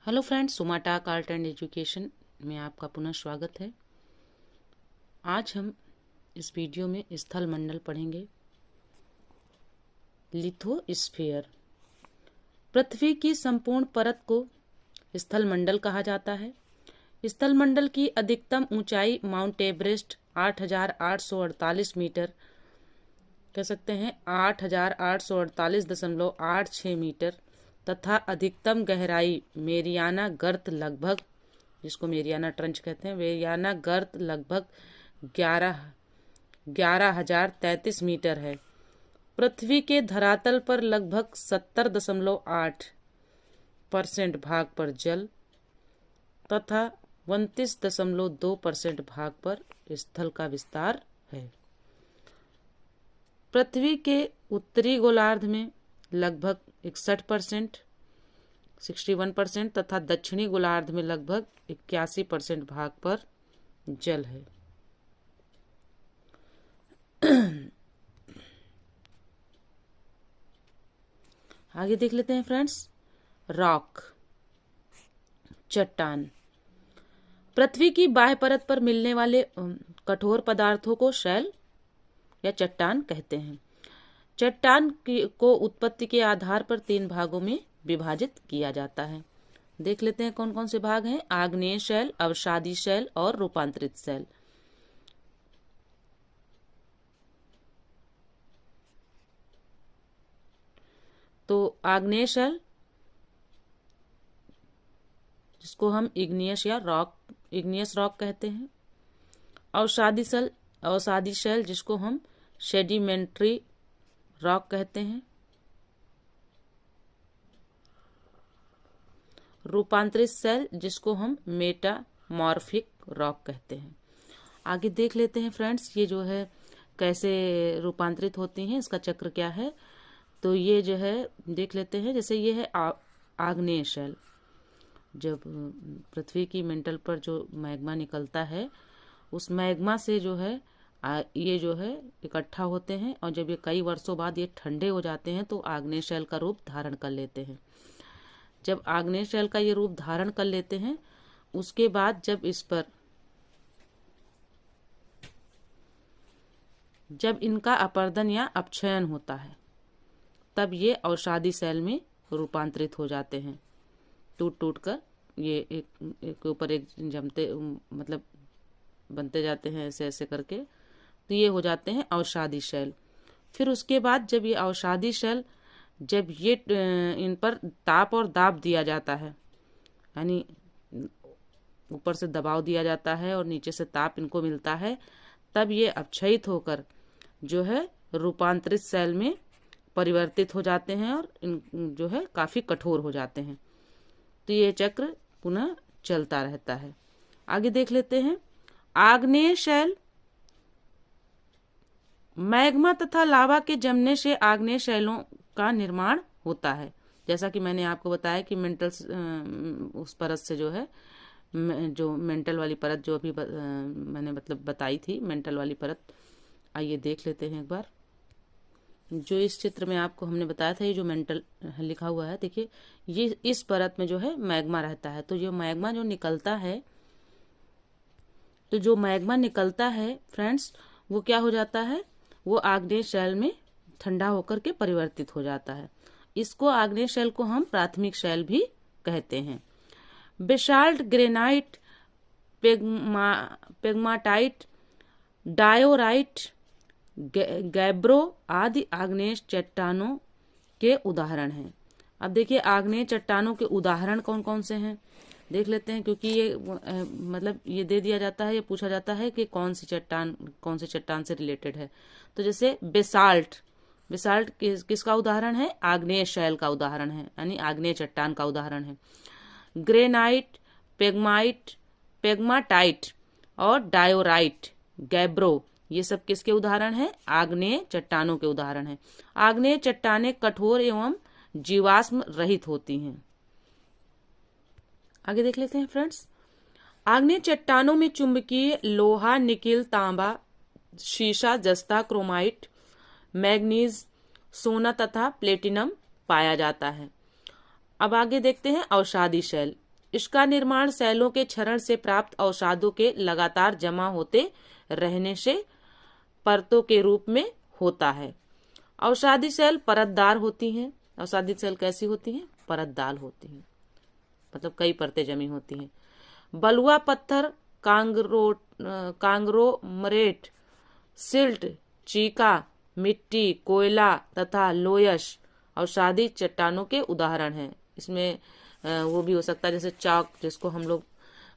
Hello friends, सुमाटाक art and education में आपका पुनः स्वागत है। आज हम इस वीडियो में स्थल मंडल पढ़ेंगे। लिथोस्फीयर। पृथ्वी की संपूर्ण परत को स्थल मंडल कहा जाता है। स्थल मंडल की अधिकतम ऊंचाई माउंट एवरेस्ट 8,848 मीटर कह सकते हैं 8,848.86 मीटर तथा अधिकतम गहराई मेरियाना गर्त लगभग, जिसको मेरियाना ट्रंच कहते हैं, मेरियाना गर्त लगभग 11,033 मीटर है। पृथ्वी के धरातल पर लगभग 70.8% भाग पर जल तथा 29.2% भाग पर स्थल का विस्तार है। पृथ्वी के उत्तरी गोलार्ध में लगभग 61% तथा दक्षिणी गोलार्ध में लगभग 81% भाग पर जल है। आगे देख लेते हैं फ्रेंड्स। रॉक, चट्टान। पृथ्वी की बाह्य परत पर मिलने वाले कठोर पदार्थों को शैल या चट्टान कहते हैं। चट्टान को उत्पत्ति के आधार पर 3 भागों में विभाजित किया जाता है। देख लेते हैं कौन कौन से भाग हैं। आग्नेय शैल, अवसादी शैल और रूपांतरित शैल। तो आग्नेय शैल, जिसको हम इग्नियस रॉक कहते हैं। अवसादी शैल, जिसको हम सेडिमेंट्री रॉक कहते हैं। रूपांतरित शैल, जिसको हम मेटामॉर्फिक रॉक कहते हैं। आगे देख लेते हैं फ्रेंड्स, ये जो है कैसे रूपांतरित होती हैं, इसका चक्र क्या है। तो ये जो है देख लेते हैं। जैसे ये है आग्नेय शैल। जब पृथ्वी की मेंटल पर जो मैग्मा निकलता है, उस मैग्मा से जो है ये जो है इकट्ठा होते हैं, और जब ये कई वर्षों बाद ये ठंडे हो जाते हैं तो आग्नेय शैल का रूप धारण कर लेते हैं। जब आग्नेय शैल का ये रूप धारण कर लेते हैं, उसके बाद जब इनका अपरदन या अपक्षयन होता है, तब ये अवसादी शैल में रूपांतरित हो जाते हैं। टूट टूट कर ये एक ऊपर एक जमते मतलब बनते जाते हैं, ऐसे ऐसे करके। तो ये हो जाते हैं अवसादी शैल। फिर उसके बाद जब ये अवसादी शैल, जब ये इन पर ताप और दाब दिया जाता है, यानी ऊपर से दबाव दिया जाता है और नीचे से ताप इनको मिलता है, तब ये अपक्षयित होकर जो है रूपांतरित शैल में परिवर्तित हो जाते हैं और इन जो है काफी कठोर हो जाते हैं। तो ये चक्र पुनः चलता रहता है। आगे देख लेते हैं। आग्नेय शैल, मैग्मा तथा लावा के जमने से आग्नेय शैलों का निर्माण होता है। जैसा कि मैंने आपको बताया कि मेंटल उस परत से जो है, जो मेंटल वाली परत जो अभी मैंने मतलब बताई थी, मेंटल वाली परत। आइए देख लेते हैं एक बार। जो इस चित्र में आपको हमने बताया था, ये जो मेंटल लिखा हुआ है, देखिए ये इस परत में जो है मैग्मा रहता है। तो ये मैग्मा जो निकलता है, फ्रेंड्स, वो क्या हो जाता है, वो आग्नेय शैल में ठंडा होकर के परिवर्तित हो जाता है। इसको आग्नेय शैल को हम प्राथमिक शैल भी कहते हैं। Basalt, granite, pegmatite, diorite, gabbro आदि आग्नेय चट्टानों के उदाहरण हैं। अब देखिए आग्नेय चट्टानों के उदाहरण कौन कौन से हैं, देख लेते हैं। क्योंकि ये मतलब ये दे दिया जाता है, ये पूछा जाता है कि कौन सी चट्टान से रिलेटेड है। तो जैसे बेसाल्ट किसका उदाहरण है, आग्नेय शैल का उदाहरण है, यानी आग्नेय चट्टान का उदाहरण है। ग्रेनाइट, पेग्माटाइट और डायोराइट, गैब्रो, ये सब किसके उदाहरण हैं, आग्नेय चट्टानों के उदाहरण हैं। आग्नेय चट्टानें कठोर एवं जीवाश्म रहित होती हैं। आगे देख लेते हैं फ्रेंड्स। आग्नेय चट्टानों में चुंबकीय लोहा, निकिल, तांबा, शीशा, जस्ता, क्रोमाइट, मैग्नीज, सोना तथा प्लेटिनम पाया जाता है। अब आगे देखते हैं अवसादी शैल। इसका निर्माण सेलों के क्षरण से प्राप्त अवसादों के लगातार जमा होते रहने से परतों के रूप में होता है। अवसादी सेल परतदार होती हैं। अवसादी सेल कैसी होती हैं? परतदार होती हैं, मतलब कई परतें जमी होती हैं। बलुआ पत्थर, कांग्लोमरेट, सिल्ट, चीका, मिट्टी, कोयला तथा लोयस अवसादी चट्टानों के उदाहरण हैं। इसमें वो भी हो सकता है जैसे चाक, जिसको हम लोग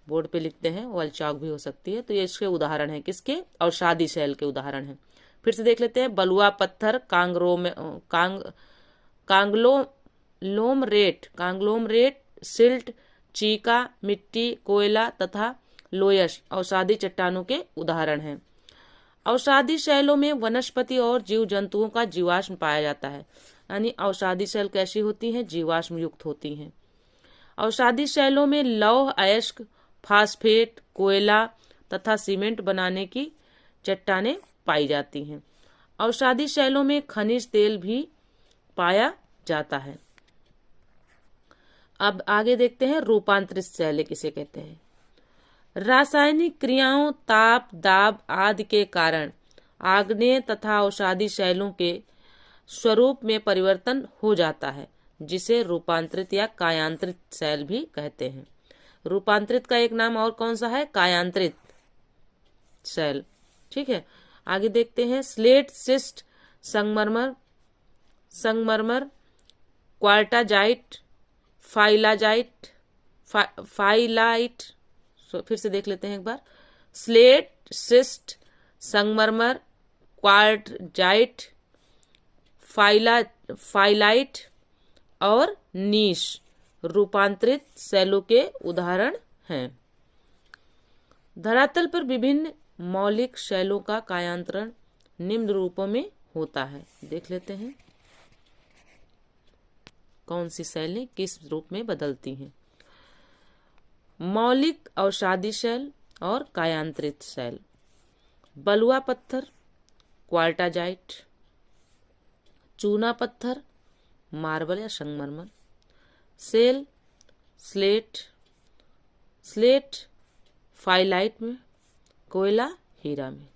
बोर्ड पे लिखते हैं, वाल चाक भी हो सकती है। तो ये इसके उदाहरण हैं। किसके? अवसादी सेल के उदाहरण हैं। फिर से देख लेते हैं। बलुआ पत्थर, कांग्लोमरेट, सिल्ट, चीका, मिट्टी, कोयला तथा लोयस अवसादी चट्टानों के उदाहरण हैं। अवसादी शैलों में वनस्पति और जीव जंतुओं का जीवाश्म पाया जाता है। यानी अवसादी शैल कैसी होती हैं? जीवाश्म युक्त होती हैं। अवसादी शैलों में लौह अयस्क, फास्फेट, कोयला तथा सीमेंट बनाने की चट्टानें पाई जाती हैं। अवसादी शैलों में खनिज तेल भी पाया जाता है। अब आगे देखते हैं रूपांतरित शैलें किसे कहते हैं। रासायनिक क्रियाओं, ताप, दाब आदि के कारण आग्नेय तथा अवसादी शैलों के स्वरूप में परिवर्तन हो जाता है, जिसे रूपांतरित या कायांतरित शैल भी कहते हैं। रूपांतरित का एक नाम और कौन सा है? कायांतरित शैल। ठीक है, आगे देखते हैं। स्लेट, सिस्ट, संगमरमर, क्वार्टाजाइट, फाइलाइट। फिर से देख लेते हैं एक बार। स्लेट, सिस्ट, संगमरमर, क्वार्टजाइट, फाइलाइट और नीश रूपांतरित शैलों के उदाहरण हैं। धरातल पर विभिन्न मौलिक शैलों का कायांतरण निम्न रूपों में होता है। देख लेते हैं कौन सी शैलें किस रूप में बदलती हैं। मौलिक अवसादी शैल और कायांतरित शैल। बलुआ पत्थर, क्वार्टाजाइट। चूना पत्थर, मार्बल या संगमरमर। सेल, स्लेट फाइलाइट में। कोयला, हीरा में।